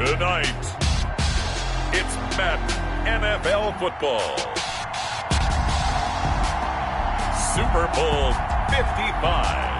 Tonight, it's Madden NFL football. Super Bowl 55.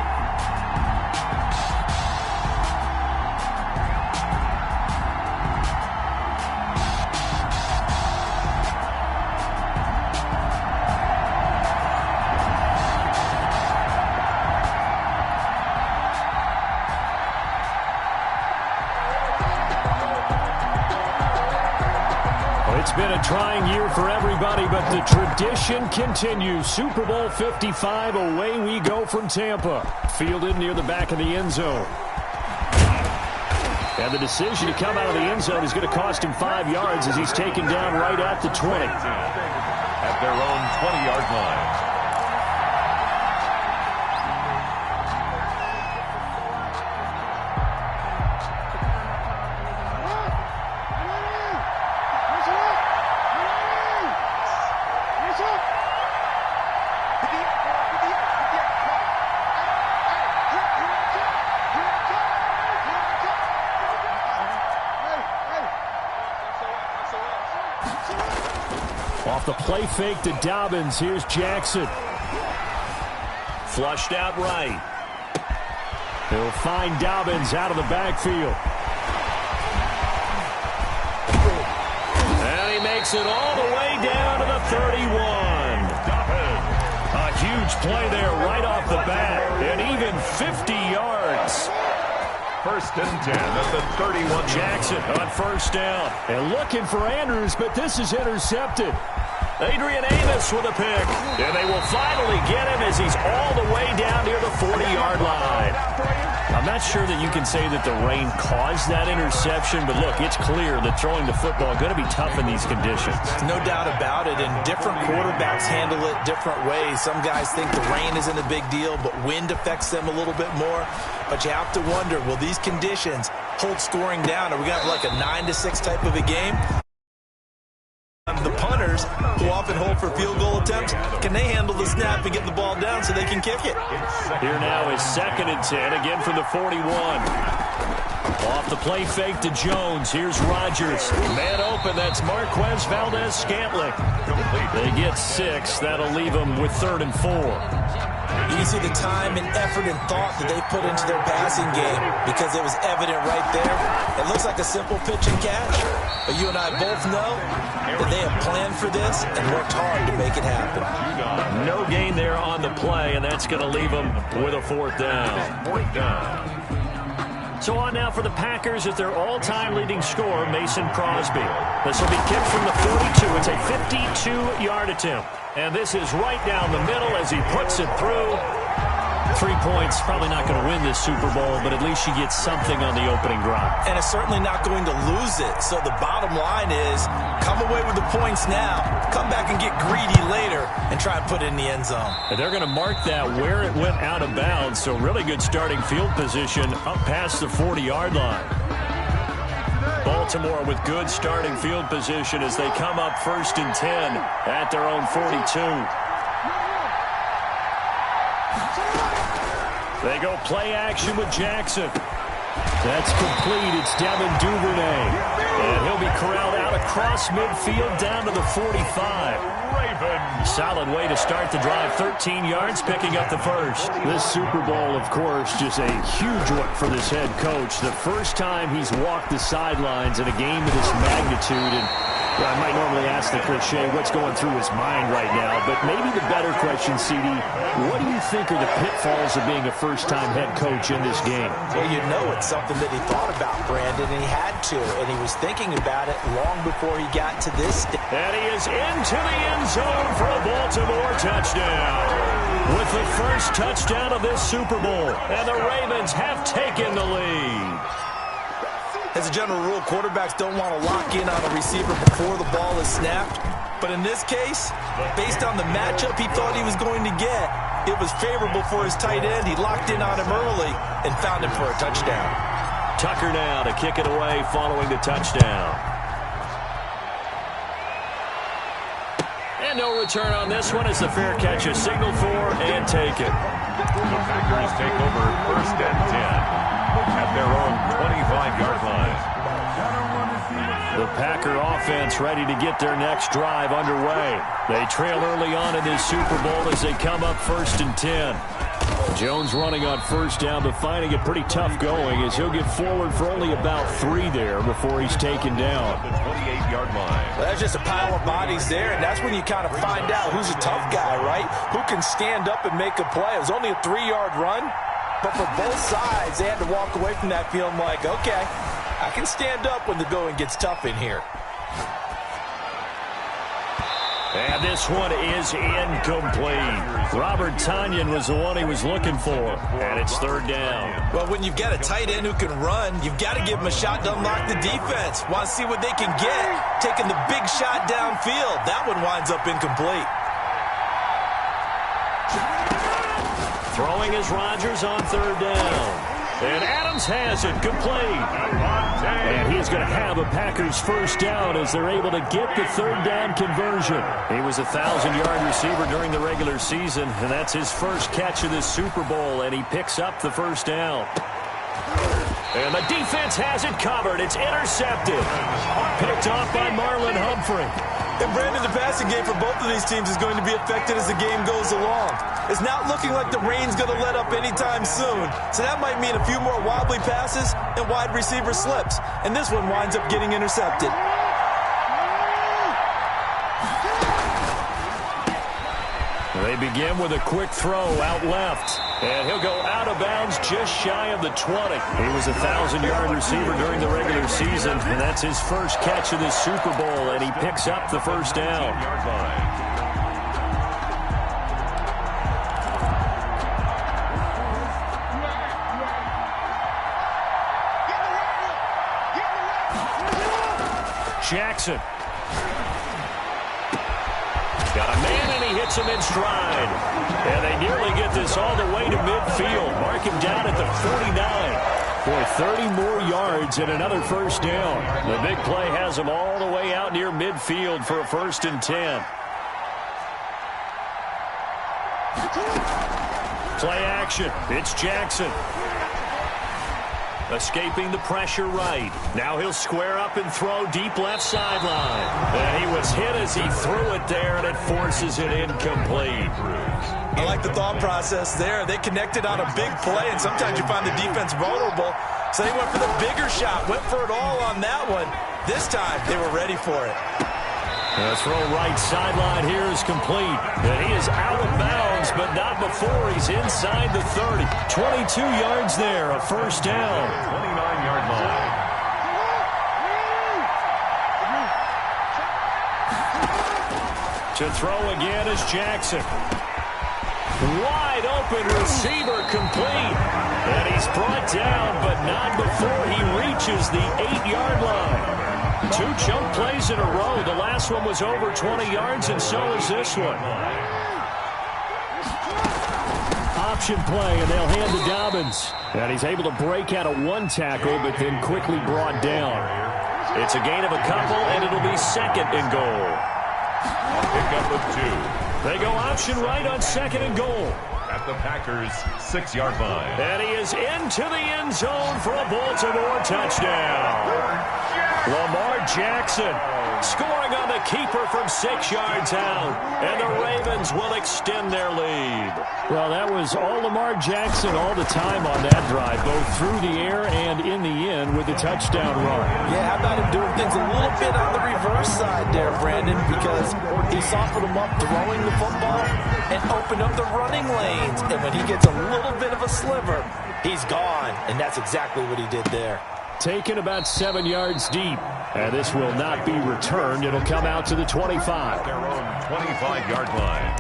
It's been a trying year for everybody, but the tradition continues. Super Bowl 55, away we go from Tampa. Fielded near the back of the end zone. And the decision to come out of the end zone is going to cost him 5 yards as he's taken down right at the 20. At their own 20-yard line. Off the play fake to Dobbins. Here's Jackson. Flushed out right. He'll find Dobbins out of the backfield. And he makes it all the way down to the 31. A huge play there right off the bat. And even 50 yards. First and 10 at the 31. Jackson on first down. And looking for Andrews, but this is intercepted. Adrian Amos with a pick. And they will finally get him as he's all the way down near the 40-yard line. I'm not sure that you can say that the rain caused that interception, but look, it's clear that throwing the football is going to be tough in these conditions. No doubt about it, and different quarterbacks handle it different ways. Some guys think the rain isn't a big deal, but wind affects them a little bit more. But you have to wonder, will these conditions hold scoring down? Are we going to have like a 9-6 type of a game? The punters, who often hold for field goal attempts, can they handle the snap and get the ball down so they can kick it? Here now is 2nd and 10, again from the 41. Off the play fake to Jones. Here's Rodgers. Man open, that's Marquez Valdez-Scantling. They get 6. That'll leave them with 3rd and 4. You can see the time and effort and thought that they put into their passing game because it was evident right there. It looks like a simple pitch and catch, but you and I both know that they have planned for this and worked hard to make it happen. No gain there on the play, and that's going to leave them with a 4th down. So on now for the Packers at their all-time leading scorer, Mason Crosby. This will be kicked from the 42. It's a 52-yard attempt. And this is right down the middle as he puts it through. 3 points, probably not going to win this Super Bowl, but at least you get something on the opening drive. And it's certainly not going to lose it. So the bottom line is, come away with the points now, come back and get greedy later, and try and put it in the end zone. And they're going to mark that where it went out of bounds, so really good starting field position up past the 40-yard line. Baltimore with good starting field position as they come up 1st and 10 at their own 42. They go play action with Jackson. That's complete. It's Devin Duvernay. And he'll be corralled out across midfield down to the 45. Solid way to start the drive. 13 yards, picking up the first. This Super Bowl, of course, just a huge one for this head coach. The first time he's walked the sidelines in a game of this magnitude. And I might normally ask the cliche, what's going through his mind right now? But maybe the better question, CD, what do you think are the pitfalls of being a first-time head coach in this game? Well, you know it's something that he thought about, Brandon, and he had to. And he was thinking about it long before he got to this stage. And he is into the end zone for a Baltimore touchdown. With the first touchdown of this Super Bowl. And the Ravens have taken the lead. As a general rule, quarterbacks don't want to lock in on a receiver before the ball is snapped. But in this case, based on the matchup he thought he was going to get, it was favorable for his tight end. He locked in on him early and found him for a touchdown. Tucker now to kick it away following the touchdown. And no return on this one as the fair catch is signaled for and taken. The Packers take over 1st and 10 at their own 25-yard line. The Packer offense ready to get their next drive underway. They trail early on in this Super Bowl as they come up 1st and 10. Jones running on 1st down, but finding it pretty tough going as he'll get forward for only about 3 there before he's taken down. The 28-yard line. Well, that's just a pile of bodies there, and that's when you kind of find out who's a tough guy, right? Who can stand up and make a play. It was only a 3-yard run, but for both sides, they had to walk away from that feeling like, okay, I can stand up when the going gets tough in here. And this one is incomplete. Robert Tonyan was the one he was looking for, and it's 3rd down. Well, when you've got a tight end who can run, you've got to give him a shot to unlock the defense. Want to see what they can get. Taking the big shot downfield. That one winds up incomplete. Throwing is Rodgers on 3rd down. And Adams has it complete. And he's going to have a Packers 1st down as they're able to get the 3rd down conversion. He was a 1,000-yard receiver during the regular season, and that's his first catch of this Super Bowl, and he picks up the 1st down. And the defense has it covered. It's intercepted. Picked off by Marlon Humphrey. And Brandon, the passing game for both of these teams is going to be affected as the game goes along. It's not looking like the rain's going to let up anytime soon. So that might mean a few more wobbly passes and wide receiver slips. And this one winds up getting intercepted. They begin with a quick throw out left. And he'll go out of bounds just shy of the 20. He was a 1,000-yard receiver during the regular season, and that's his first catch of this Super Bowl, and he picks up the 1st down. Jackson. Got a man, and he hits him in stride. And they nearly get this all the way to midfield. Mark him down at the 49. For 30 more yards and another 1st down. The big play has him all the way out near midfield for a 1st and 10. Play action. It's Jackson. Escaping the pressure right. Now he'll square up and throw deep left sideline. And he was hit as he threw it there, and it forces it incomplete. I like the thought process there. They connected on a big play, and sometimes you find the defense vulnerable. So they went for the bigger shot, went for it all on that one. This time, they were ready for it. The throw right sideline here is complete. And he is out of bounds, but not before he's inside the 30. 22 yards there, a 1st down. 29-yard line. To throw again is Jackson. Wide open receiver complete. And he's brought down, but not before he reaches the 8-yard line. 2 chunk plays in a row. The last one was over 20 yards, and so is this one. Option play, and they'll hand to Dobbins. And he's able to break out of 1 tackle, but then quickly brought down. It's a gain of a couple, and it'll be 2nd and goal. Pickup of 2. They go option right on 2nd and goal. At the Packers' 6-yard line. And he is into the end zone for a Baltimore touchdown. Lamar Jackson scoring on the keeper from 6 yards out. And the Ravens will extend their lead. Well, that was all Lamar Jackson all the time on that drive, both through the air and in the end with the touchdown run. Yeah, how about him doing things a little bit on the reverse side there, Brandon, because he softened him up throwing the football and opened up the running lanes. And when he gets a little bit of a sliver, he's gone. And that's exactly what he did there. Taken about 7 yards deep. And this will not be returned. It'll come out to the 25. Their own 25-yard line.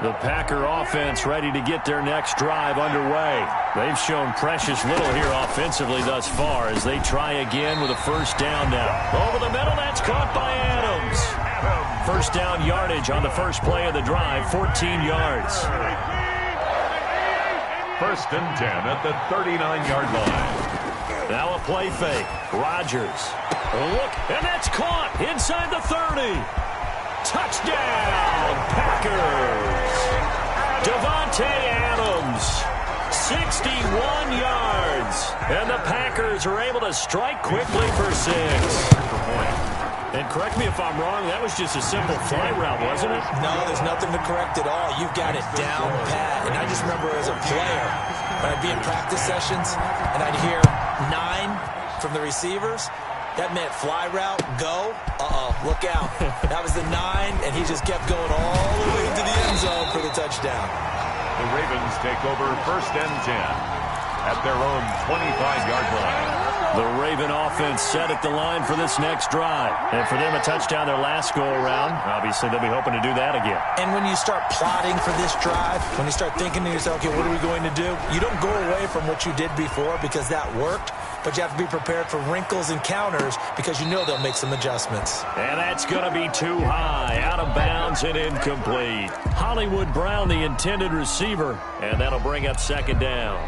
The Packer offense ready to get their next drive underway. They've shown precious little here offensively thus far as they try again with a 1st down now. Over the middle, that's caught by Adams. 1st down yardage on the first play of the drive, 14 yards. 1st and 10 at the 39-yard line. Now a play fake. Rodgers. Look, and that's caught inside the 30. Touchdown, Packers. Davante Adams, 61 yards. And the Packers are able to strike quickly for 6. And correct me if I'm wrong, that was just a simple fly route, wasn't it? No, there's nothing to correct at all. You've got it down pat. And I just remember as a player, when I'd be in practice sessions and I'd hear 9 from the receivers, that meant fly route, go, look out. That was the 9, and he just kept going all the way into the end zone for the touchdown. The Ravens take over 1st and 10 at their own 25-yard line. The Raven offense set at the line for this next drive. And for them, a touchdown their last go-around. Obviously, they'll be hoping to do that again. And when you start plotting for this drive, when you start thinking to yourself, okay, what are we going to do? You don't go away from what you did before because that worked. But you have to be prepared for wrinkles and counters because you know they'll make some adjustments. And that's going to be too high, out of bounds and incomplete. Hollywood Brown, the intended receiver, and that'll bring up 2nd down.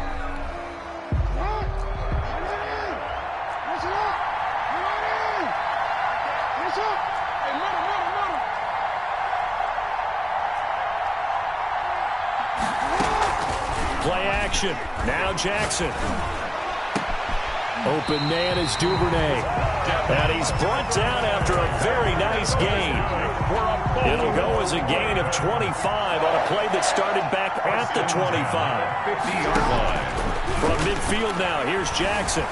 Play action. Now Jackson. Open man is Duvernay. And he's brought down after a very nice gain. It'll go as a gain of 25 on a play that started back at the 25. 50-yard line. From midfield now, here's Jackson.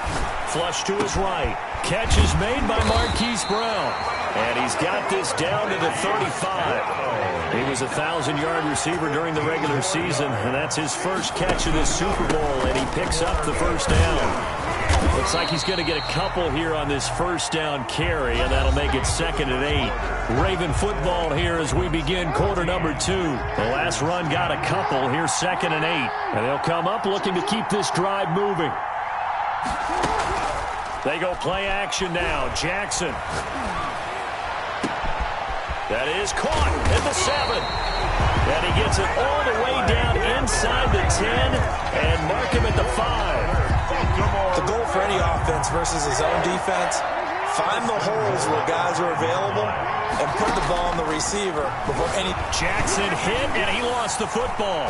Flush to his right. Catch is made by Marquise Brown. And he's got this down to the 35. He was a 1,000-yard receiver during the regular season, and that's his first catch of this Super Bowl, and he picks up the 1st down. Looks like he's going to get a couple here on this 1st down carry, and that'll make it 2nd and 8. Raven football here as we begin quarter number 2. The last run got a couple. Here's 2nd and 8. And they'll come up looking to keep this drive moving. They go play action now. Jackson. That is caught at the 7. And he gets it all the way down inside the 10 and mark him at the 5. The goal for any offense versus his own defense, find the holes where guys are available and put the ball on the receiver before any... Jackson hit, and he lost the football.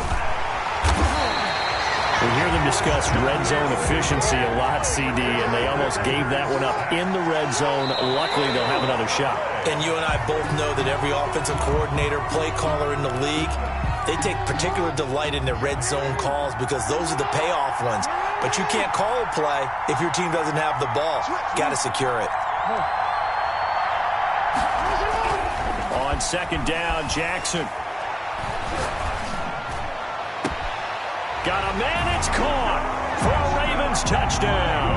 We hear them discuss red zone efficiency a lot, CD, and they almost gave that one up in the red zone. Luckily, they'll have another shot. And you and I both know that every offensive coordinator, play caller in the league, they take particular delight in their red zone calls because those are the payoff ones. But you can't call a play if your team doesn't have the ball. Got to secure it. On 2nd down, Jackson. Got a man, it's caught for a Ravens touchdown.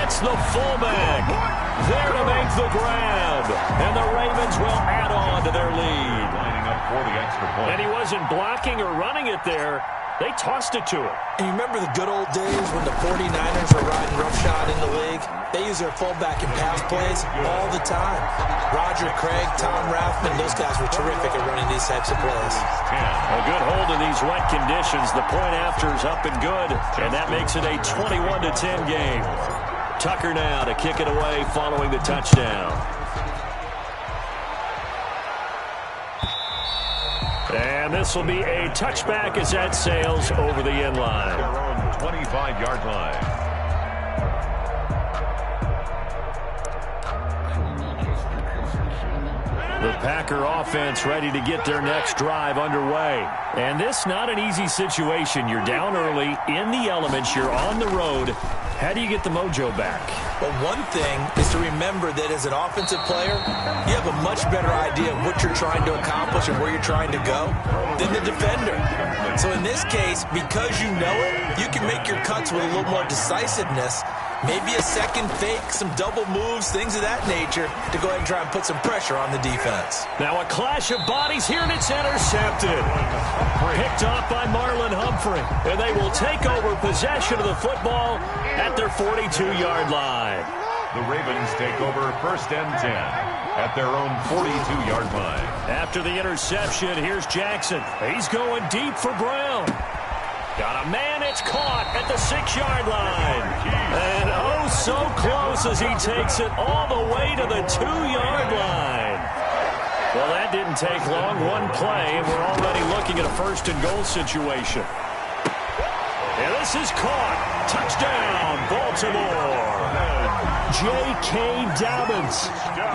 It's the fullback there to make the grab. And the Ravens will add on to their lead. Lining up for the extra point. And he wasn't blocking or running it there. They tossed it to him. And you remember the good old days when the 49ers were riding roughshod in the league? They use their fullback in pass plays all the time. Roger Craig, Tom Rathman, those guys were terrific at running these types of plays. A good hold in these wet conditions. The point after is up and good, and that makes it a 21-10 game. Tucker now to kick it away following the touchdown. And this will be a touchback as that sails over the end line. Their own 25-yard line. The Packer offense ready to get their next drive underway. And this not an easy situation. You're down early, in the elements, you're on the road. How do you get the mojo back? Well, one thing is to remember that as an offensive player, you have a much better idea of what you're trying to accomplish and where you're trying to go than the defender. So in this case, because you know it, you can make your cuts with a little more decisiveness. Maybe a second fake, some double moves, things of that nature to go ahead and try and put some pressure on the defense. Now a clash of bodies here, and it's intercepted. Picked off by Marlon Humphrey. And they will take over possession of the football at their 42-yard line. The Ravens take over 1st and 10 at their own 42-yard line. After the interception, here's Jackson. He's going deep for Brown. Got a man, it's caught at the 6-yard line. And oh, so close as he takes it all the way to the 2-yard line. Well, that didn't take long. One play, and we're already looking at a first-and-goal situation. And this is caught. Touchdown, Baltimore. J.K. Dobbins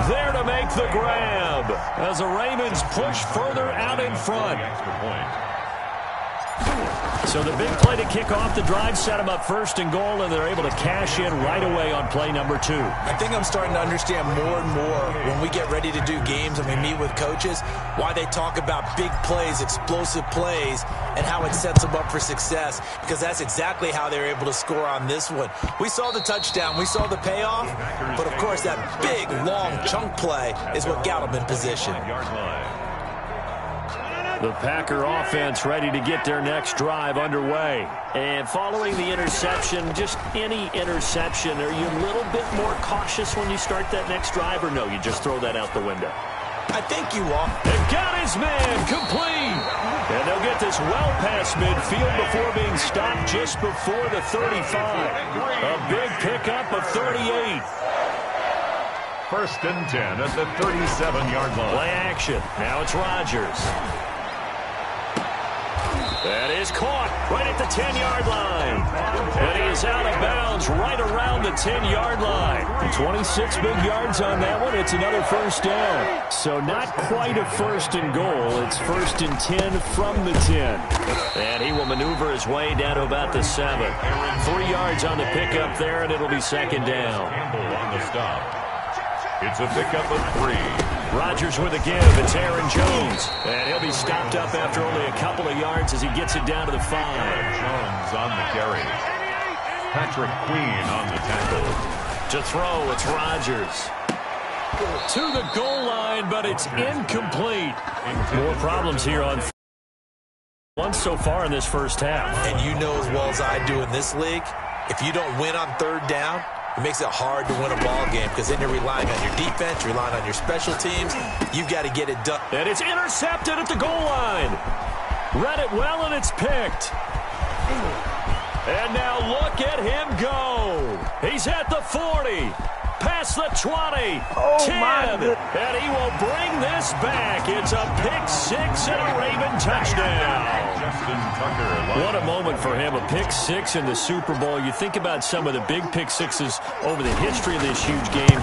there to make the grab as the Ravens push further out in front. So the big play to kick off the drive set them up first and goal, and they're able to cash in right away on play number 2. I think I'm starting to understand more and more when we get ready to do games and we meet with coaches why they talk about big plays, explosive plays, and how it sets them up for success, because that's exactly how they're able to score on this one. We saw the touchdown. We saw the payoff. But, of course, that big, long chunk play is what got them in position. The Packer offense ready to get their next drive underway. And following the interception, just any interception, are you a little bit more cautious when you start that next drive, or no, you just throw that out the window? I think you are. And got his man complete. And they'll get this well past midfield before being stopped just before the 35. A big pickup of 38. First and 10 at the 37-yard line. Play action. Now it's Rodgers. That is caught right at the 10-yard line. And he is out of bounds right around the 10-yard line. 26 big yards on that one. It's another first down. So not quite a first and goal. It's first and 10 from the 10. And he will maneuver his way down to about the 7. 3 yards on the pickup there, and it'll be second down. Campbell on the stop. It's a pickup of 3. Rodgers with a give. It's Aaron Jones. And he'll be stopped up after only a couple of yards as he gets it down to the 5. Jones on the carry. Patrick Queen on the tackle. To throw, it's Rodgers. To the goal line, but it's incomplete. More problems here on one so far in this first half. And you know as well as I do in this league, if you don't win on third down, it makes it hard to win a ball game because then you're relying on your defense, you're relying on your special teams. You've got to get it done. And it's intercepted at the goal line. Read it well, and it's picked. And now look at him go. He's at the 40. Past the 20. 10. And he will bring this back. It's a pick 6 and a Raven touchdown. What a moment for him. A pick 6 in the Super Bowl. You think about some of the big pick 6s over the history of this huge game.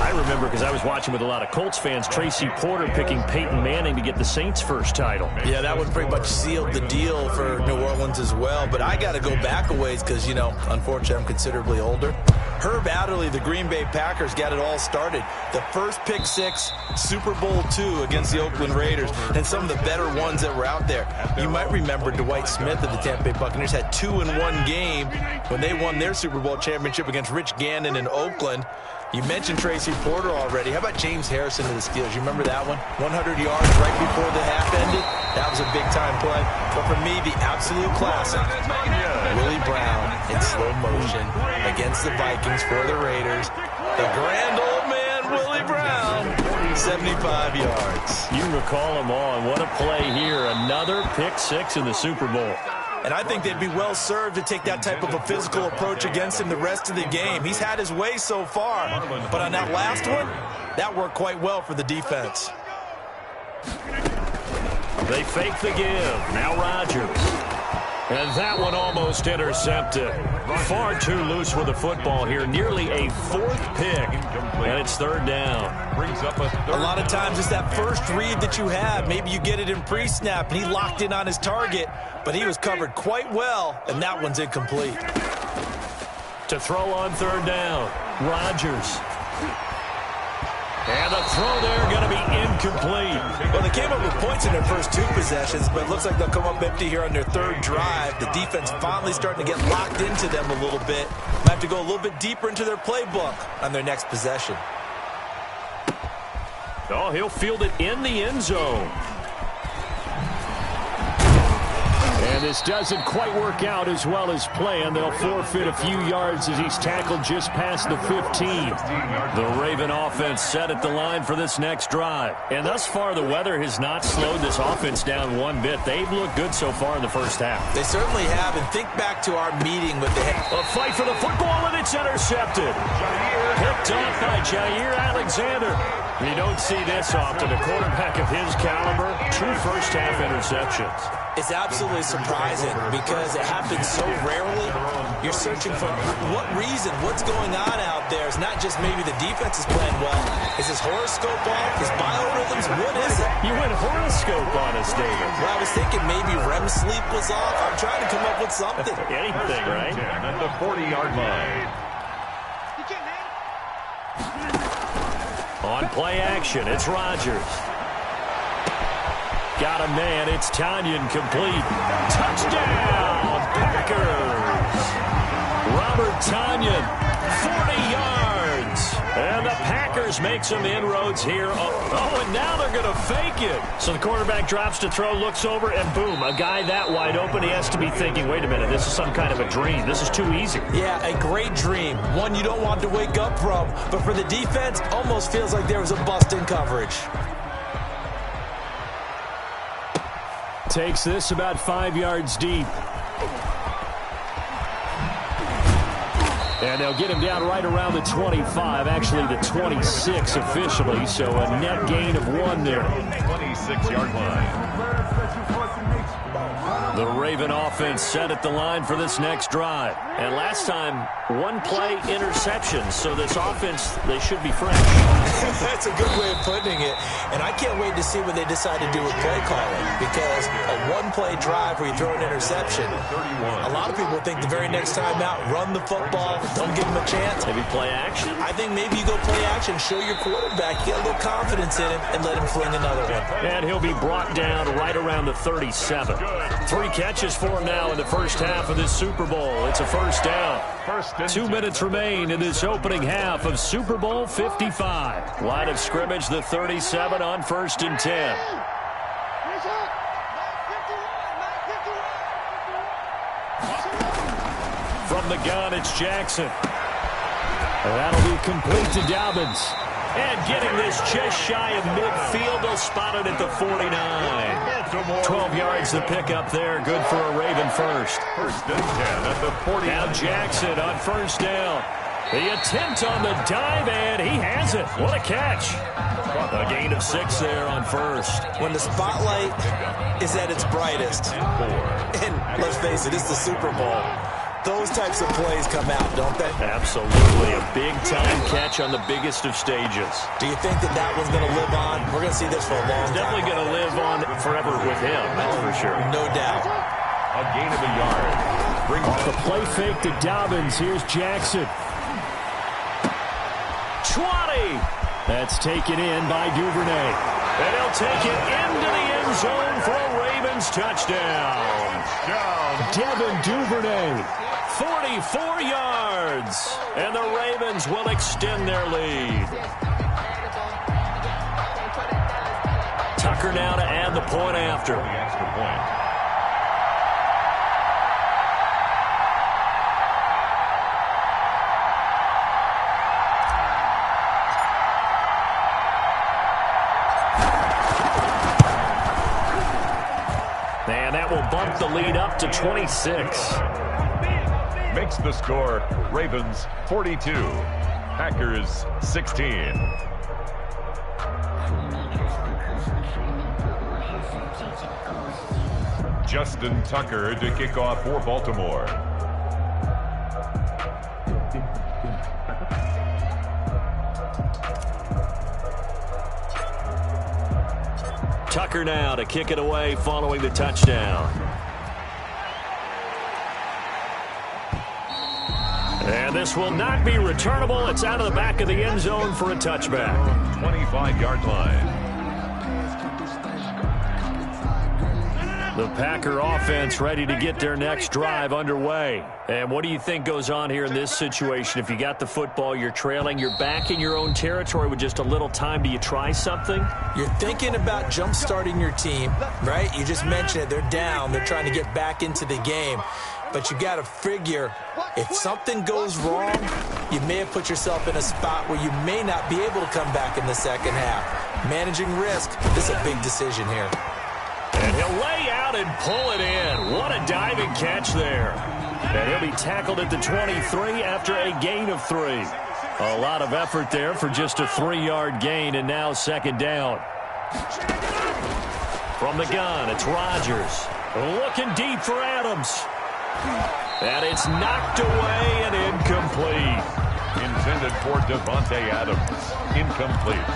I remember, because I was watching with a lot of Colts fans, Tracy Porter picking Peyton Manning to get the Saints' first title. Yeah, that one pretty much sealed the deal for New Orleans as well. But I got to go back a ways because, you know, unfortunately I'm considerably older. Herb Adderley, the Green Bay Packers, got it all started. The first pick 6, Super Bowl II against the Oakland Raiders, and some of the better ones that were out there. You might remember Dwight Smith of the Tampa Bay Buccaneers had 2 in one game when they won their Super Bowl championship against Rich Gannon in Oakland. You mentioned Tracy Porter already. How about James Harrison of the Steelers? You remember that one? 100 yards right before the half ended. That was a big-time play. But for me, the absolute classic, Willie Brown in slow motion against the Vikings for the Raiders. The grand old man, Willie Brown, 75 yards. You recall them all, and what a play here. Another pick 6 in the Super Bowl. And I think they'd be well served to take that type of a physical approach against him the rest of the game. He's had his way so far, but on that last one, that worked quite well for the defense. They fake the give. Now Rodgers. And that one almost intercepted. Far too loose with the football here. Nearly a 4th pick. And it's third down. A lot of times it's that first read that you have. Maybe you get it in pre-snap, and he locked in on his target, but he was covered quite well, and that one's incomplete. To throw on third down, Rodgers. And the throw there going to be incomplete. Well, they came up with points in their first 2 possessions, but it looks like they'll come up empty here on their third drive. The defense finally starting to get locked into them a little bit. Might have to go a little bit deeper into their playbook on their next possession. Oh, he'll field it in the end zone. And this doesn't quite work out as well as planned. They'll forfeit a few yards as he's tackled just past the 15. The Raven offense set at the line for this next drive. And thus far, the weather has not slowed this offense down one bit. They've looked good so far in the first half. They certainly have. And think back to our meeting with the head. A fight for the football, and it's intercepted. Picked off by Jair Alexander. You don't see this often. A quarterback of his caliber, 2 first-half interceptions. It's absolutely surprising because it happens so rarely. You're searching for what reason, what's going on out there. It's not just maybe the defense is playing well. Is his horoscope off? His biorhythms? What is it? You went horoscope on us, David. Well, I was thinking maybe REM sleep was off. I'm trying to come up with something. Anything, right? At the 40-yard line. On play action, it's Rodgers. Got a man, it's Tanyan complete. Touchdown, Packers! Robert Tanyan, 40 yards. And the Packers make some inroads here. Oh, and now they're going to fake it. So the quarterback drops to throw, looks over, and boom, a guy that wide open, he has to be thinking, wait a minute, this is some kind of a dream. This is too easy. Yeah, a great dream. One you don't want to wake up from. But for the defense, almost feels like there was a bust in coverage. Takes this about 5 yards deep. And they'll get him down right around the 25, actually the 26 officially, so a net gain of 1 there. 26-yard line. The Raven offense set at the line for this next drive. And last time, 1 play interception, so this offense, they should be fresh. That's a good way of putting it. And I can't wait to see what they decide to do with play calling, because a 1-play drive where you throw an interception, a lot of people think the very next time out, run the football, don't give him a chance. Maybe play action? I think maybe you go play action, show your quarterback, get a little confidence in him, and let him fling another one. And he'll be brought down right around the 37. 3 catches for him now in the first half of this Super Bowl. It's a first down. 2 minutes remain in this opening half of Super Bowl 55. Line of scrimmage, the 37 on 1st and 10. From the gun, it's Jackson. That'll be complete to Dobbins. And getting this just shy of midfield, they'll spot it at the 49. 12 yards to pick up there. Good for a Raven first. 1st and 10 at the 40. Now Jackson on first down. The attempt on the dive, and he has it. What a catch. A gain of 6 there on first. When the spotlight is at its brightest, and let's face it, it's the Super Bowl, those types of plays come out, don't they? Absolutely. A big-time catch on the biggest of stages. Do you think that that one's going to live on? We're going to see this for a long time. Definitely going to live on forever with him, that's for sure. No doubt. A gain of a yard. Off the play fake to Dobbins. Here's Jackson. 20. That's taken in by Duvernay. And he'll take it into the end zone for a Ravens touchdown. Devin Duvernay, 44 yards. And the Ravens will extend their lead. Tucker now to add the point after. The extra point. And that will bump the lead up to 26. Makes the score Ravens 42, Packers 16. Justin Tucker to kick off for Baltimore. Tucker now to kick it away following the touchdown. And this will not be returnable. It's out of the back of the end zone for a touchback. 25-yard line. The Packer offense ready to get their next drive underway. And what do you think goes on here in this situation? If you got the football, you're trailing, you're back in your own territory with just a little time. Do you try something? You're thinking about jump-starting your team, right? You just mentioned it. They're down. They're trying to get back into the game. But you got to figure, if something goes wrong, you may have put yourself in a spot where you may not be able to come back in the second half. Managing risk, this is a big decision here. And he'll lay out and pull it in. What a diving catch there. And he'll be tackled at the 23 after a gain of 3. A lot of effort there for just a 3-yard gain, and now second down. From the gun, it's Rodgers. Looking deep for Adams. And it's knocked away and incomplete. Intended for Devontae Adams. Incomplete.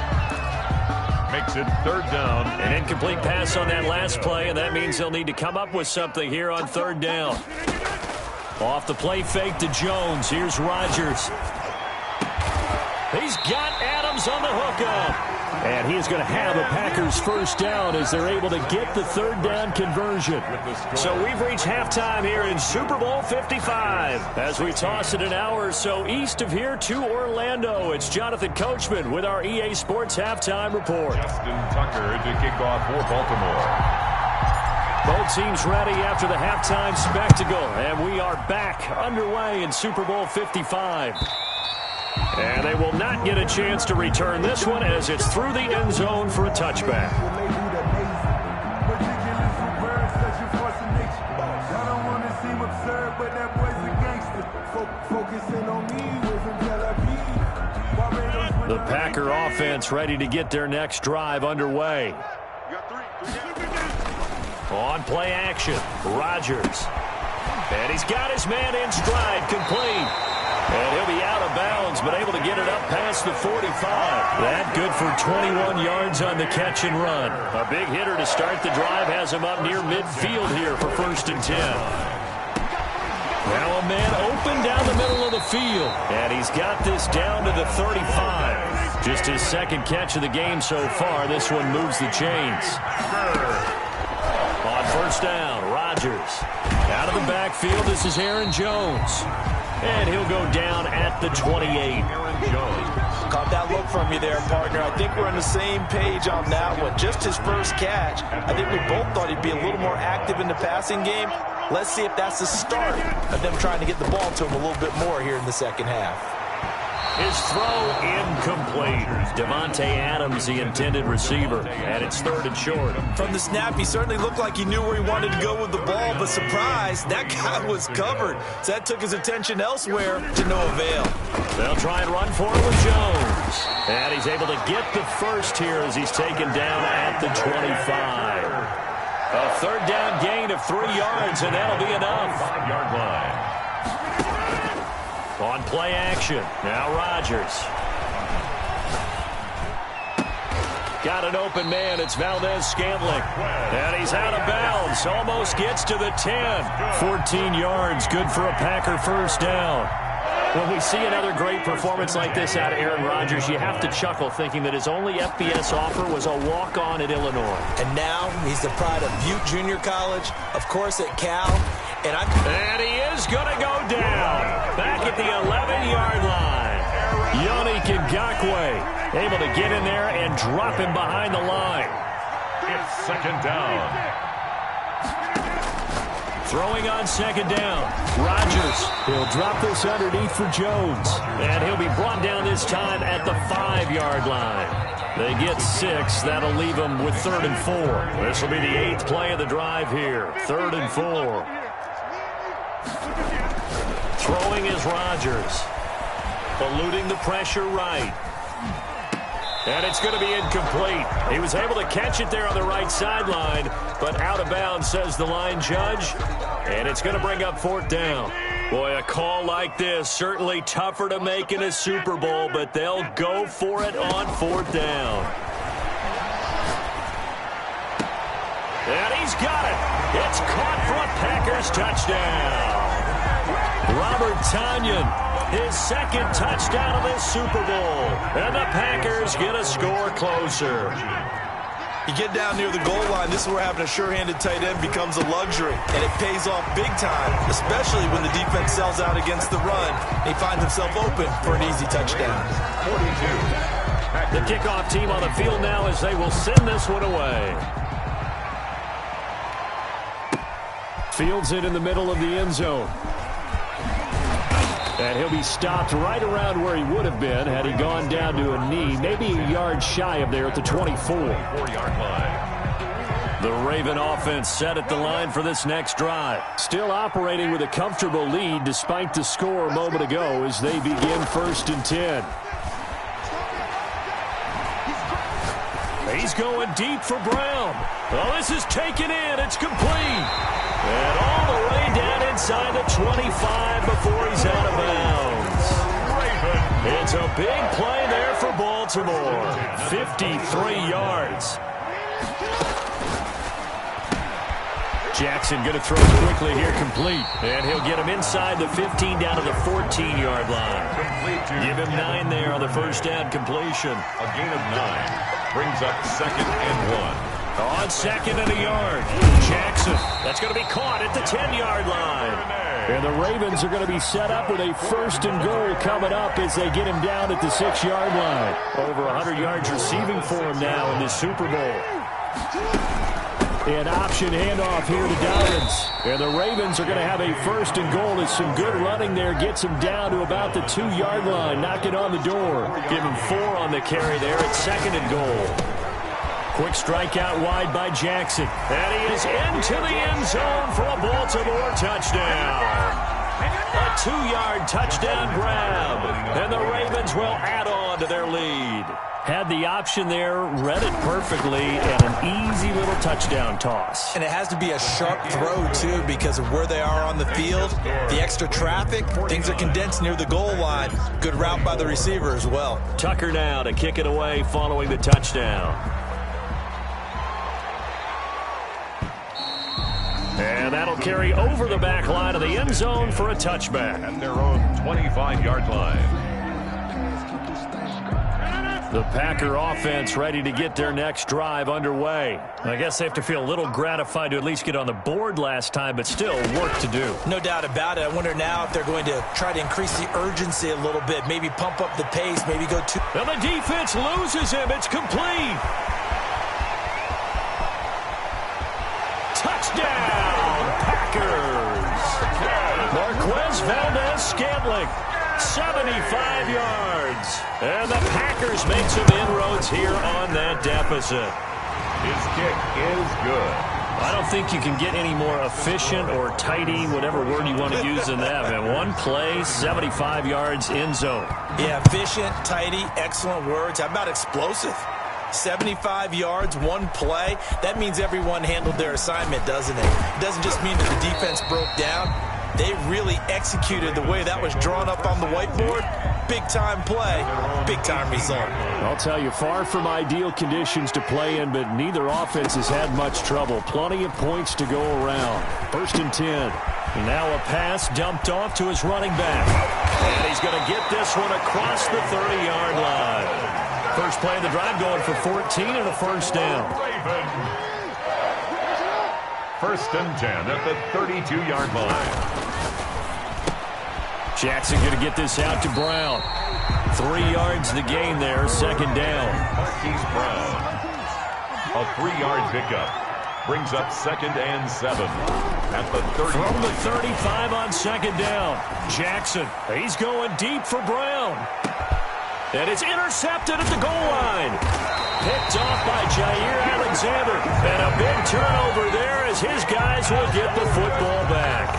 Makes it third down. An incomplete pass on that last play, and that means they'll need to come up with something here on third down. Off the play fake to Jones. Here's Rodgers. He's got Adams on the hookup. And he is going to have a Packers first down as they're able to get the third down conversion. So we've reached halftime here in Super Bowl 55. As we toss it an hour or so east of here to Orlando, it's Jonathan Coachman with our EA Sports Halftime Report. Justin Tucker to kick off for Baltimore. Both teams ready after the halftime spectacle. And we are back underway in Super Bowl 55. And they will not get a chance to return this one as it's through the end zone for a touchback. The Packer offense ready to get their next drive underway. On play action, Rodgers. And he's got his man in stride, complete. And he'll be out of bounds, but able to get it up past the 45. That good for 21 yards on the catch and run. A big hitter to start the drive has him up near midfield here for 1st and 10. Now a man open down the middle of the field. And he's got this down to the 35. Just his second catch of the game so far. This one moves the chains. On first down, Rodgers. Out of the backfield, this is Aaron Jones. And he'll go down at the 28. Aaron Jones. Caught that look from you there, partner. I think we're on the same page on that one. Just his first catch. I think we both thought he'd be a little more active in the passing game. Let's see if that's the start of them trying to get the ball to him a little bit more here in the second half. His throw incomplete. Devontae Adams, the intended receiver, and it's 3rd and short. From the snap, he certainly looked like he knew where he wanted to go with the ball, but surprise, that guy was covered. So that took his attention elsewhere to no avail. They'll try and run for it with Jones. And he's able to get the first here as he's taken down at the 25. A third down gain of 3 yards, and that'll be enough. 5-yard line. On play action, now Rodgers. Got an open man, it's Valdez-Scantling. And he's out of bounds, almost gets to the 10. 14 yards, good for a Packer first down. When we see another great performance like this out of Aaron Rodgers, you have to chuckle thinking that his only FBS offer was a walk-on at Illinois. And now he's the pride of Butte Junior College, of course at Cal. And he is going to go down. Back at the 11-yard line. Yannick Ngakoue able to get in there and drop him behind the line. It's second down. Throwing on second down. Rodgers. He'll drop this underneath for Jones. And he'll be brought down this time at the 5-yard line. They get 6. That'll leave them with 3rd and 4. This will be the 8th play of the drive here. 3rd and 4. Throwing is Rodgers. Eluding the pressure right. And it's going to be incomplete. He was able to catch it there on the right sideline, but out of bounds, says the line judge. And it's going to bring up 4th down. Boy, a call like this, certainly tougher to make in a Super Bowl, but they'll go for it on 4th down. And he's got it. It's caught for a Packers touchdown. Robert Tonyan, his second touchdown of this Super Bowl. And the Packers get a score closer. You get down near the goal line, this is where having a sure-handed tight end becomes a luxury. And it pays off big time, especially when the defense sells out against the run. He finds himself open for an easy touchdown. 42. The kickoff team on the field now as they will send this one away. Fields it in the middle of the end zone. And he'll be stopped right around where he would have been had he gone down to a knee, maybe a yard shy of there at the 24. 4-yard line. The Raven offense set at the line for this next drive. Still operating with a comfortable lead despite the score a moment ago as they begin 1st and 10. He's going deep for Brown. Well, this is taken in. It's complete. And all the way down inside the 25 before he's out of bounds. It's a big play there for Baltimore. 53 yards. Jackson going to throw quickly here, complete. And he'll get him inside the 15 down to the 14-yard line. Give him 9 there on the first down completion. A gain of 9 brings up 2nd and 1. On 2nd and a yard. Jackson. That's going to be caught at the 10-yard line. And the Ravens are going to be set up with a 1st and goal coming up as they get him down at the 6-yard line. Over 100 yards receiving for him now in this Super Bowl. An option handoff here to Dobbins. And the Ravens are going to have a 1st and goal as some good running there gets him down to about the 2-yard line, knocking on the door. Give him 4 on the carry there at 2nd and goal. Quick strike out wide by Jackson. And he is into the end zone for a Baltimore touchdown. A 2-yard touchdown grab. And the Ravens will add on to their lead. Had the option there, read it perfectly, and an easy little touchdown toss. And it has to be a sharp throw, too, because of where they are on the field. The extra traffic, things are condensed near the goal line. Good route by the receiver as well. Tucker now to kick it away following the touchdown. And that'll carry over the back line of the end zone for a touchback. At their own 25-yard line. The Packer offense ready to get their next drive underway. I guess they have to feel a little gratified to at least get on the board last time, but still work to do. No doubt about it. I wonder now if they're going to try to increase the urgency a little bit, maybe pump up the pace, maybe go too... And the defense loses him. It's complete. Touchdown, Packers. Marquez Valdez-Scantling. 75 yards. And the Packers make some inroads here on that deficit. His kick is good. I don't think you can get any more efficient or tidy, whatever word you want to use in that. And one play, 75 yards, end zone. Yeah, efficient, tidy, excellent words. How about explosive? 75 yards, one play. That means everyone handled their assignment, doesn't it? It doesn't just mean that the defense broke down. They really executed the way that was drawn up on the whiteboard. Big-time play, big-time result. I'll tell you, far from ideal conditions to play in, but neither offense has had much trouble. Plenty of points to go around. 1st and 10. Now a pass dumped off to his running back. And he's going to get this one across the 30-yard line. First play of the drive going for 14 and a first down. 1st and 10 at the 32-yard line. Jackson going to get this out to Brown. 3 yards the gain there, 2nd down. Marquise Brown. A 3-yard pickup. Brings up 2nd and 7 at the 30. From the 35 on 2nd down. Jackson, he's going deep for Brown. And it's intercepted at the goal line. Picked off by Jair Alexander. And a big turnover there as his guys will get the football back.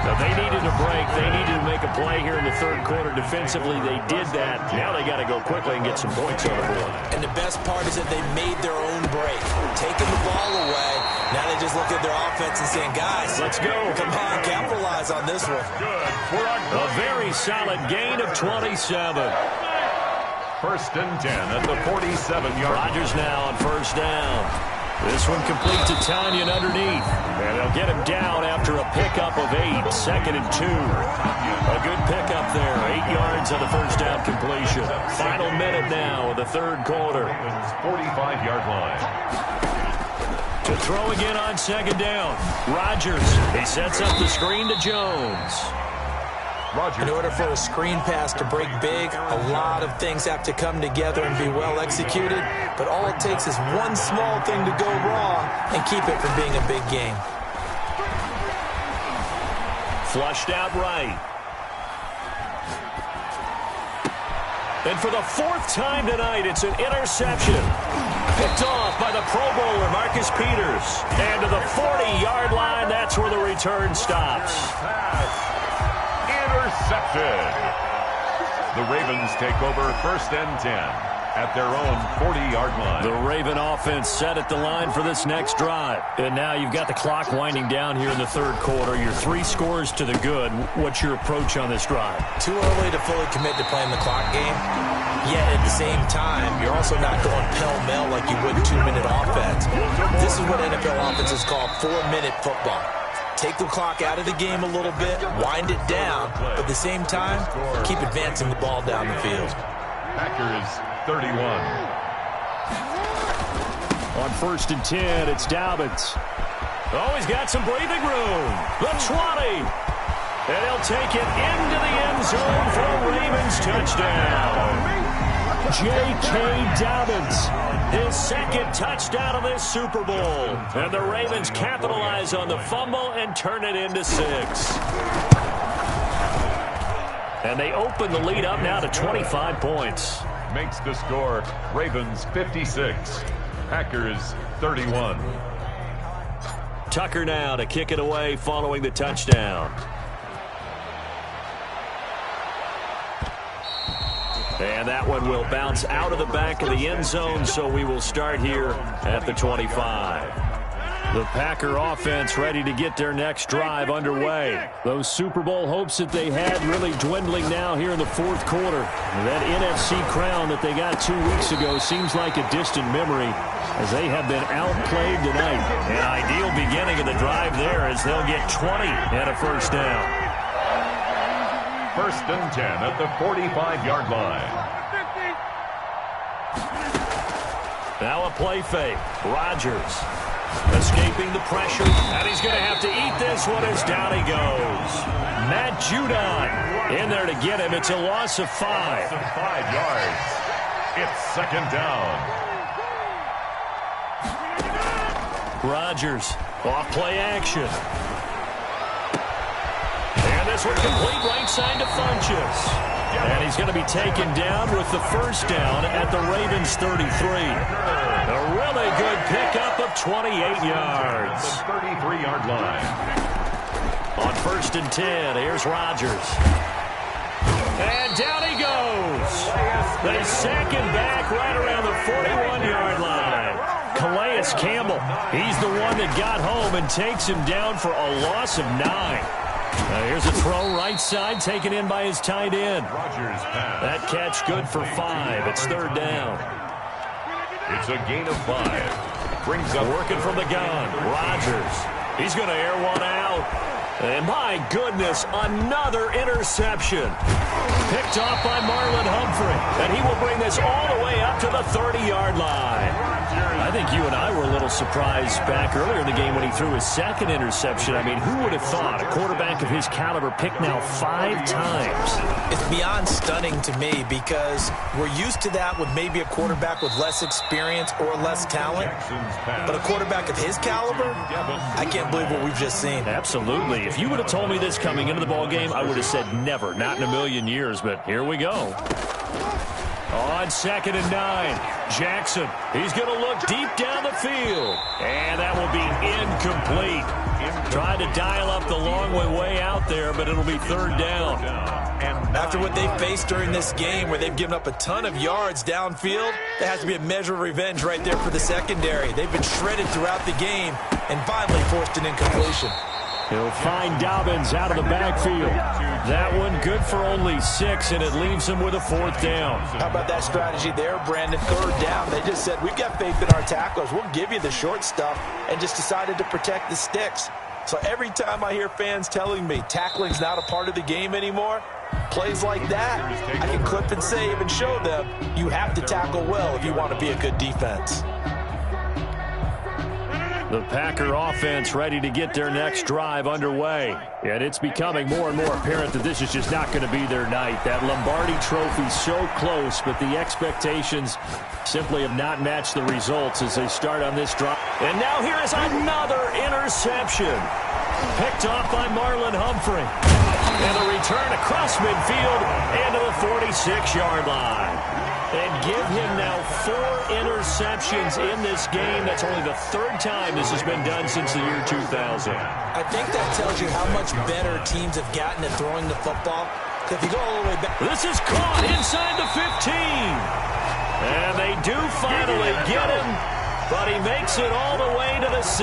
Now, they needed a break. They needed to make a play here in the 3rd quarter. Defensively, they did that. Now they got to go quickly and get some points on the board. And the best part is that they made their own break. Taking the ball away. Now they just look at their offense and saying, guys, let's go. Come on, capitalize on this one. A very solid gain of 27. 1st and 10 at the 47-yard. Rodgers now on 1st down. This one complete to Tanyan underneath. And they'll get him down after a pickup of 8. 2nd and 2. A good pickup there. 8 yards on the first down completion. Final minute now of the 3rd quarter. 45-yard line. To throw again on 2nd down. Rodgers. He sets up the screen to Jones. In order for a screen pass to break big, a lot of things have to come together and be well executed. But all it takes is one small thing to go wrong and keep it from being a big game. Flushed out right. And for the fourth time tonight, it's an interception. Picked off by the Pro Bowler, Marcus Peters. And to the 40-yard line, that's where the return stops. Intercepted. The Ravens take over 1st and 10 at their own 40-yard line. The Raven offense set at the line for this next drive. And now you've got the clock winding down here in the third quarter. Your 3 scores to the good. What's your approach on this drive? Too early to fully commit to playing the clock game. Yet at the same time, you're also not going pell-mell like you would in 2-minute offense. This is what NFL offenses call 4-minute football. Take the clock out of the game a little bit, wind it down, but at the same time, keep advancing the ball down the field. Packers 31. On 1st and 10, it's Dobbins. Oh, he's got some breathing room. The 20. And he'll take it into the end zone for a Ravens touchdown. J.K. Dobbins, his 2nd touchdown of this Super Bowl. And the Ravens capitalize on the fumble and turn it into 6. And they open the lead up now to 25 points. Makes the score Ravens 56, Packers 31. Tucker now to kick it away following the touchdown. And that one will bounce out of the back of the end zone, so we will start here at the 25. The Packer offense ready to get their next drive underway. Those Super Bowl hopes that they had really dwindling now here in the fourth quarter. That NFC crown that they got 2 weeks ago seems like a distant memory as they have been outplayed tonight. An ideal beginning of the drive there as they'll get 20 and a first down. 1st and 10 at the 45-yard line. Now a play fake. Rodgers escaping the pressure, and he's going to have to eat this one as down he goes. Matt Judon in there to get him. It's a loss of 5. Loss of 5 yards. It's 2nd down. Rodgers off play action. And this one complete right side to Funchess. And he's going to be taken down with the first down at the Ravens 33. A really good pickup of 28 yards. The 33-yard line. On 1st and 10, here's Rodgers. And down he goes. They sack him back right around the 41-yard line. Calais Campbell, he's the one that got home and takes him down for a loss of 9. Here's a throw right side taken in by his tight end. Rodgers pass. That catch good for 5. It's 3rd down. It's a gain of 5. Brings up working from the gun. Rodgers. He's going to air one out. And my goodness, another interception. Picked off by Marlon Humphrey. And he will bring this all the way up to the 30-yard line. I think you and I were a little surprised back earlier in the game when he threw his 2nd interception. I mean, who would have thought a quarterback of his caliber picked now 5 times? It's beyond stunning to me because we're used to that with maybe a quarterback with less experience or less talent. But a quarterback of his caliber, I can't believe what we've just seen. Absolutely. If you would have told me this coming into the ballgame, I would have said never, not in a million years. But here we go. On 2nd and 9, Jackson. He's going to look deep down the field. And that will be incomplete. Tried to dial up the long way out there, but it'll be 3rd down. After what they faced during this game where they've given up a ton of yards downfield, there has to be a measure of revenge right there for the secondary. They've been shredded throughout the game and finally forced an incompletion. He'll find Dobbins out of the backfield. That one good for only 6, and it leaves him with a 4th down. How about that strategy there, Brandon? 3rd down. They just said, we've got faith in our tacklers. We'll give you the short stuff, and just decided to protect the sticks. So every time I hear fans telling me tackling's not a part of the game anymore, plays like that, I can clip and save and show them you have to tackle well if you want to be a good defense. The Packer offense ready to get their next drive underway. And it's becoming more and more apparent that this is just not going to be their night. That Lombardi trophy so close, but the expectations simply have not matched the results as they start on this drive. And now here is another interception. Picked off by Marlon Humphrey. And the return across midfield and to the 46-yard line. And give him now 4 interceptions in this game. That's only the 3rd time this has been done since the year 2000. I think that tells you how much better teams have gotten at throwing the football. If you go all the way back. This is caught inside the 15. And they do finally get him, but he makes it all the way to the 6.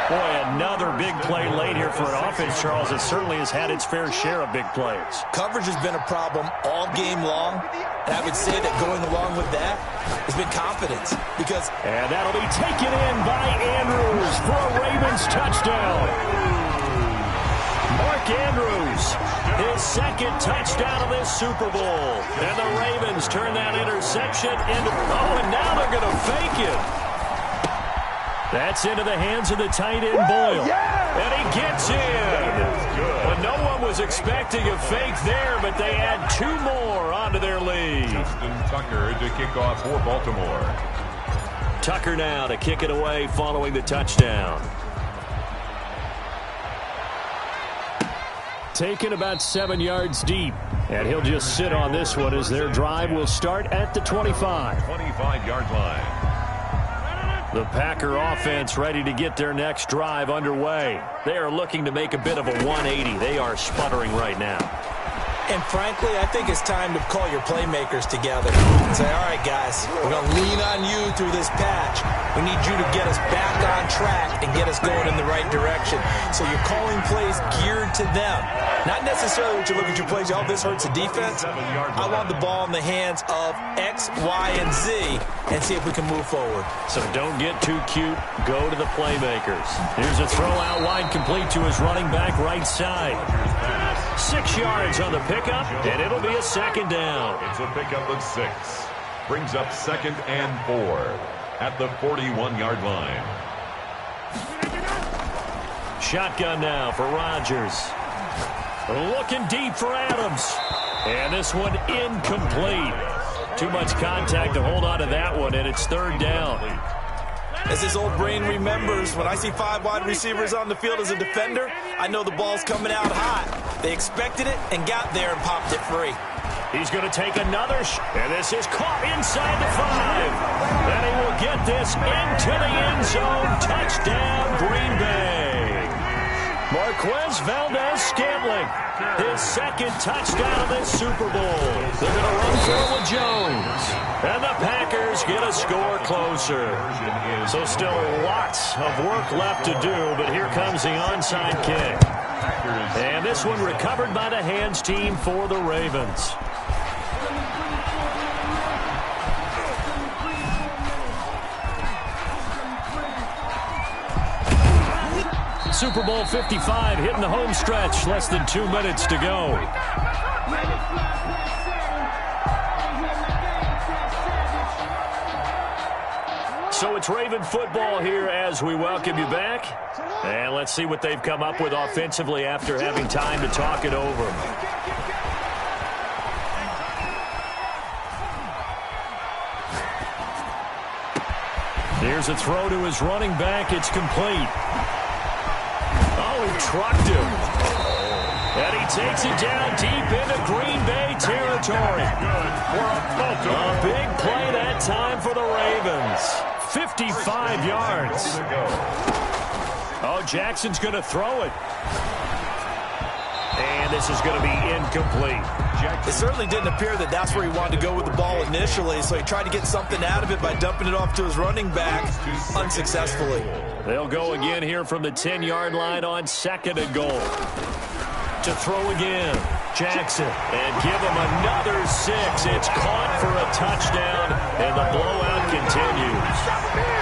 Boy, another big play late here for an offense, Charles. It certainly has had its fair share of big plays. Coverage has been a problem all game long. And I would say that going along with that has been confidence. And that'll be taken in by Andrews for a Ravens touchdown. Mark Andrews, his 2nd touchdown of this Super Bowl. And the Ravens turn that interception into... Oh, and now they're going to fake it. That's into the hands of the tight end, Boyle. And he gets in. But no one was expecting a fake there, but they add 2 more onto their lead. Justin Tucker to kick off for Baltimore. Tucker now to kick it away following the touchdown. Taken about 7 yards deep. And he'll just sit on this one as their drive will start at the 25. 25-yard line. The Packer offense ready to get their next drive underway. They are looking to make a bit of a 180. They are sputtering right now. And frankly, I think it's time to call your playmakers together and say, all right, guys, we're going to lean on you through this patch. We need you to get us back on track and get us going in the right direction. So you're calling plays geared to them. Not necessarily what you look at your plays, oh, this hurts the defense. I want the ball in the hands of X, Y, and Z and see if we can move forward. So don't get too cute. Go to the playmakers. Here's a throw out wide complete to his running back right side. 6 yards on the pickup, and it'll be a 2nd down. It's a pickup of 6. Brings up 2nd and 4 at the 41-yard line. Shotgun now for Rodgers. Looking deep for Adams. And this one incomplete. Too much contact to hold on to that one, and it's 3rd down. As his old brain remembers, when I see 5 wide receivers on the field as a defender, I know the ball's coming out hot. They expected it and got there and popped it free. He's going to take another and this is caught inside the 5. And he will get this into the end zone. Touchdown, Green Bay. Marquez Valdez-Scantling, his 2nd touchdown of this Super Bowl. They're going to run for it with Jones. And the Packers get a score closer. So still lots of work left to do, but here comes the onside kick. And this one recovered by the hands team for the Ravens. Super Bowl 55 hitting the home stretch. Less than 2 minutes to go. So it's Raven football here as we welcome you back. And let's see what they've come up with offensively after having time to talk it over. Here's a throw to his running back. It's complete. Oh, he trucked him. And he takes it down deep into Green Bay territory. A big play that time for the Ravens. 55 yards. Oh, Jackson's going to throw it. And this is going to be incomplete. It certainly didn't appear that that's where he wanted to go with the ball initially, so he tried to get something out of it by dumping it off to his running back unsuccessfully. They'll go again here from the 10-yard line on 2nd and goal. To throw again, Jackson, and give him another 6. It's caught for a touchdown, and the blowout continues.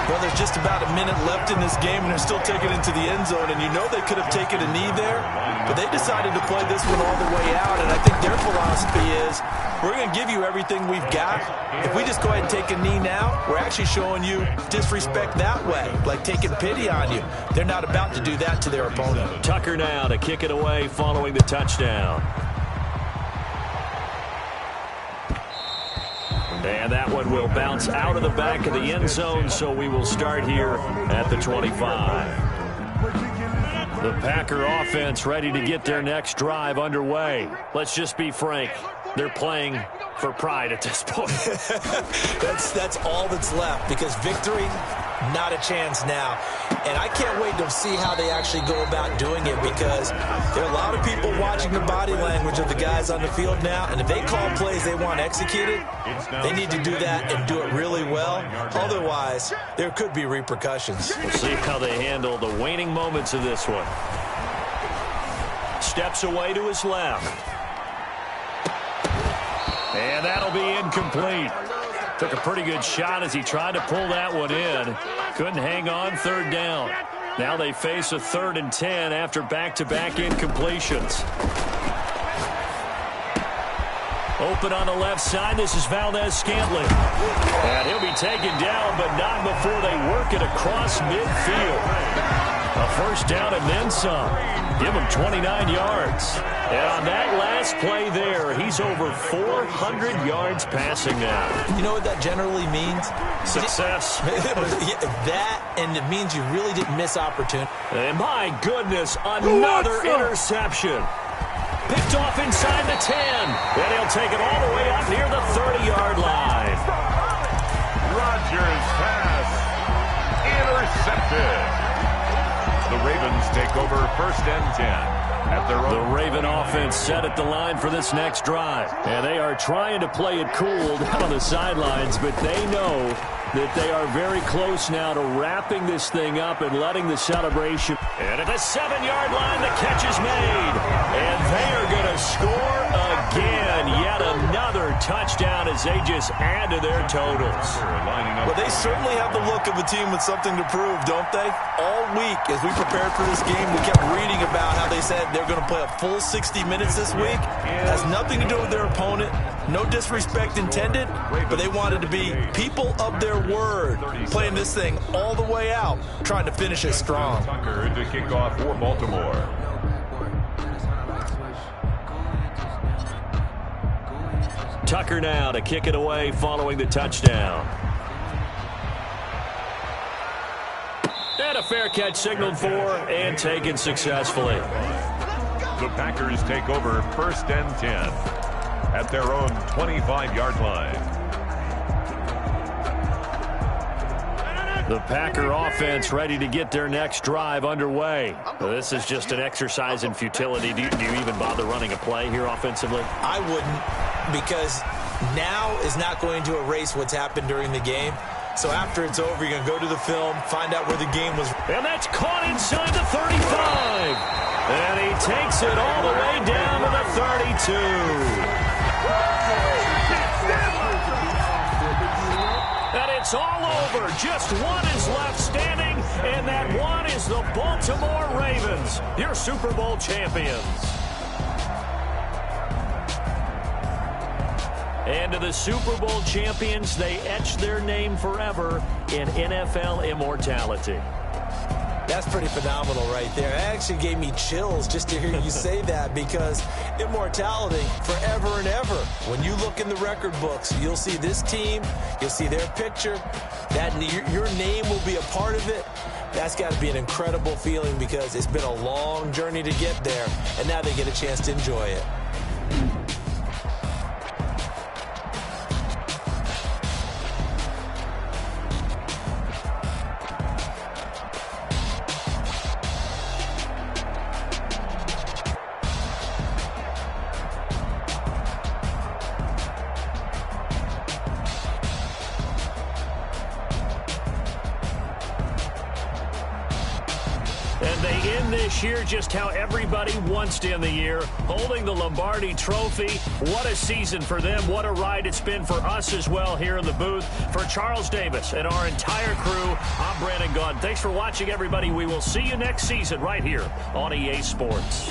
Well, there's just about a minute left in this game, and they're still taking it to the end zone, and you know they could have taken a knee there, but they decided to play this one all the way out, and I think their philosophy is, we're going to give you everything we've got. If we just go ahead and take a knee now, we're actually showing you disrespect that way, like taking pity on you. They're not about to do that to their opponent. Tucker now to kick it away following the touchdown. And that one will bounce out of the back of the end zone, so we will start here at the 25. The Packer offense ready to get their next drive underway. Let's just be frank. They're playing for pride at this point. That's all that's left, because victory, not a chance now. And I can't wait to see how they actually go about doing it, because there are a lot of people watching the body language of the guys on the field now, and if they call plays they want executed, they need to do that and do it really well. Otherwise, there could be repercussions. We'll see how they handle the waning moments of this one. Steps away to his left. And that'll be incomplete. Took a pretty good shot as he tried to pull that one in. Couldn't hang on, third down. Now they face a 3rd and 10 after back-to-back incompletions. Open on the left side. This is Valdez-Scantling. And he'll be taken down, but not before they work it across midfield. A first down and then some. Give him 29 yards. And on that last play there, he's over 400 yards passing now. You know what that generally means? Success. That, and it means you really didn't miss opportunity. And my goodness, another interception. Picked off inside the 10. And he'll take it all the way up near the 30-yard line. Rodgers' pass intercepted. The Ravens take over 1st and 10 at their own. The Raven offense set at the line for this next drive. And they are trying to play it cool down on the sidelines, but they know that they are very close now to wrapping this thing up and letting the celebration. And at the 7-yard line, the catch is made. And they are going to score again. Yet another touchdown as they just add to their totals. Well, they certainly have the look of a team with something to prove, don't they? All week, as we prepared for this game, we kept reading about how they said they're going to play a full 60 minutes this week. It has nothing to do with their opponent. No disrespect intended, but they wanted to be people of their word, playing this thing all the way out, trying to finish it strong. Tucker to kick off for Baltimore. Tucker now to kick it away following the touchdown. And a fair catch signaled for and taken successfully. The Packers take over 1st and 10 at their own 25-yard line. The Packer offense ready to get their next drive underway. This is just an exercise in futility. Do you even bother running a play here offensively? I wouldn't, because now is not going to erase what's happened during the game. So after it's over, you're going to go to the film, find out where the game was. And that's caught inside the 35. And he takes it all the way down to the 32. And it's all over. Just one is left standing, and that one is the Baltimore Ravens, your Super Bowl champions. And to the Super Bowl champions, they etch their name forever in NFL immortality. That's pretty phenomenal right there. It actually gave me chills just to hear you say that, because immortality forever and ever. When you look in the record books, you'll see this team, you'll see their picture, that your name will be a part of it. That's got to be an incredible feeling, because it's been a long journey to get there, and now they get a chance to enjoy it. Year just how everybody wants to end the year, holding the Lombardi Trophy. What a season for them. What a ride it's been for us as well here in the booth. For Charles Davis and our entire crew, I'm Brandon Gaudin. Thanks for watching, everybody. We will see you next season right here on EA Sports.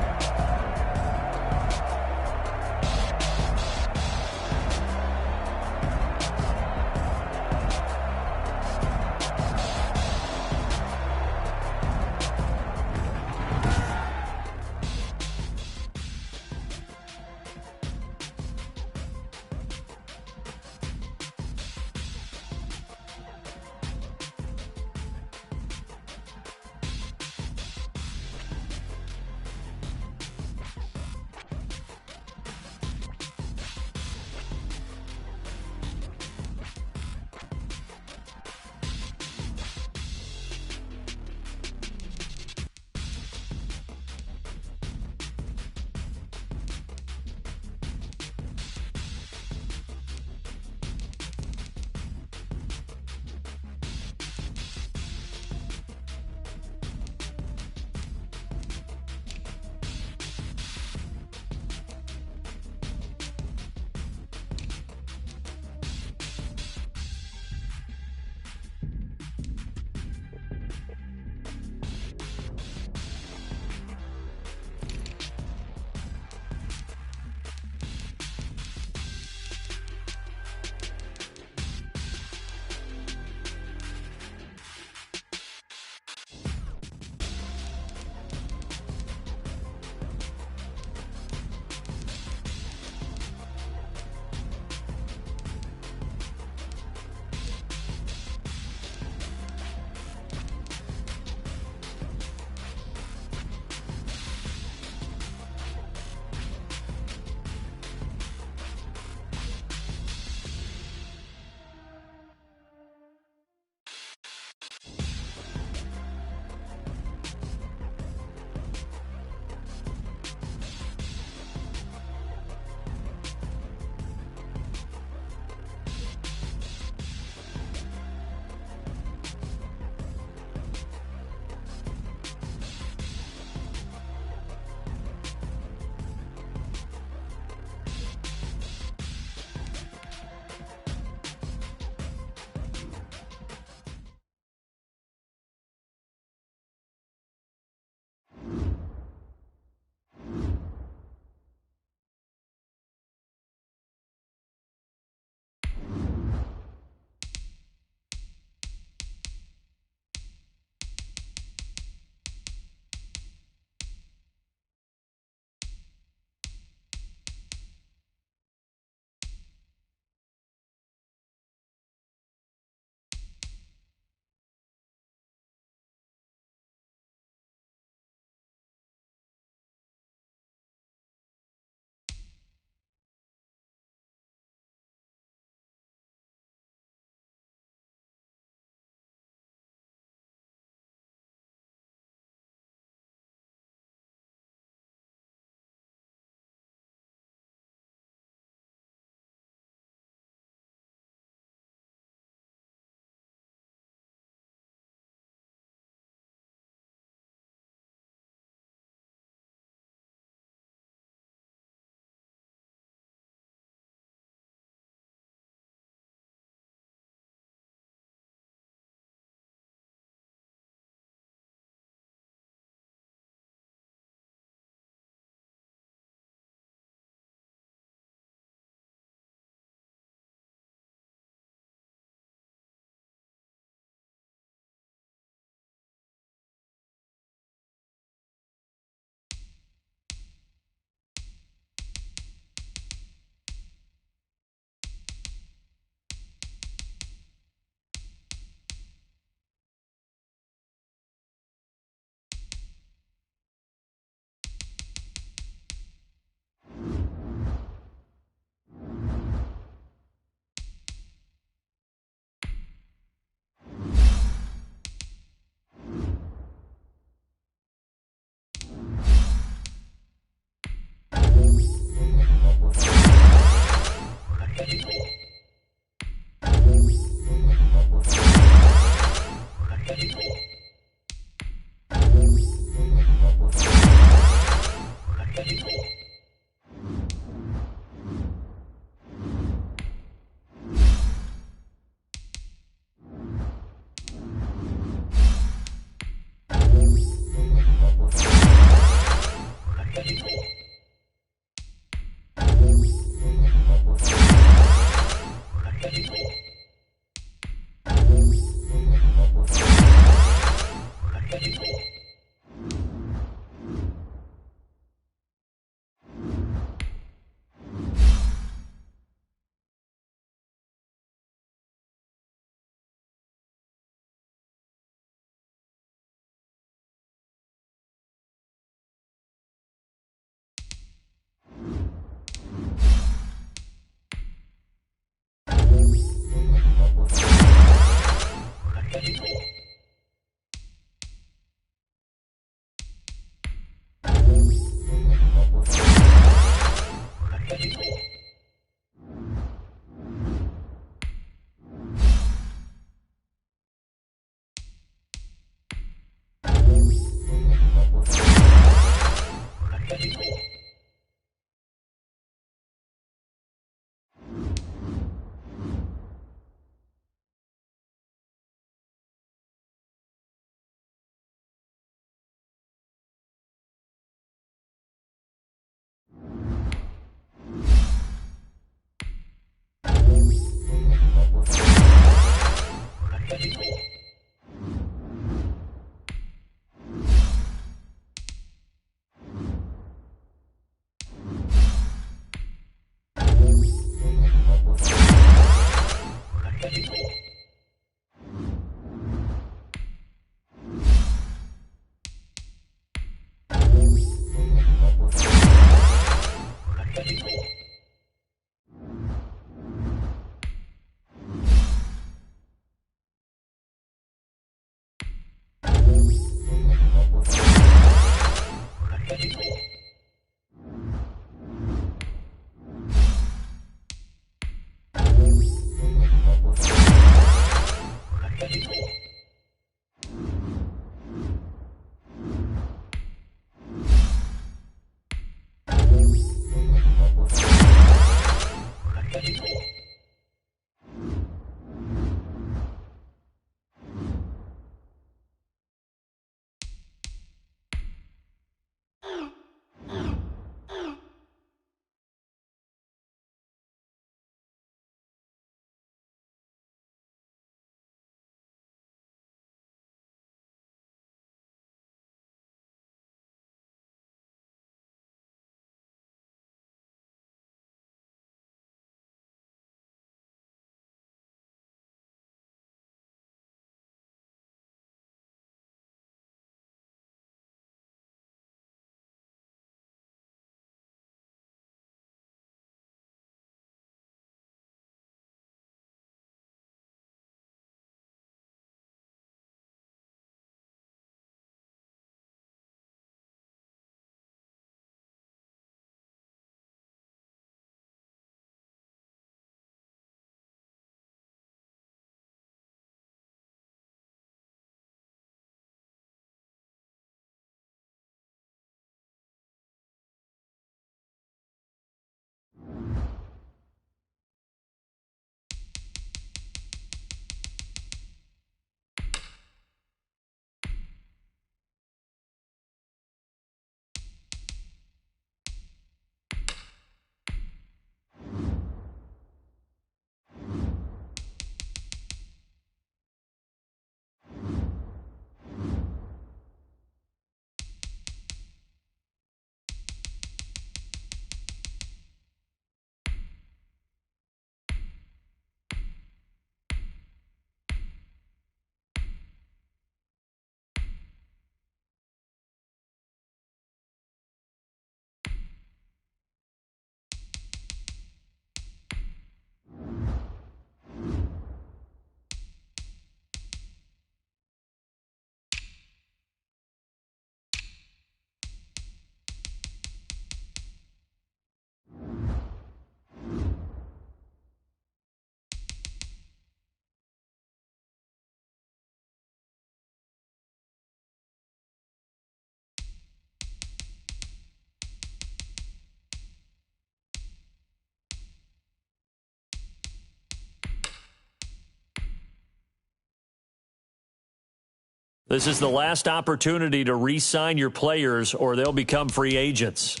This is the last opportunity to re-sign your players or they'll become free agents.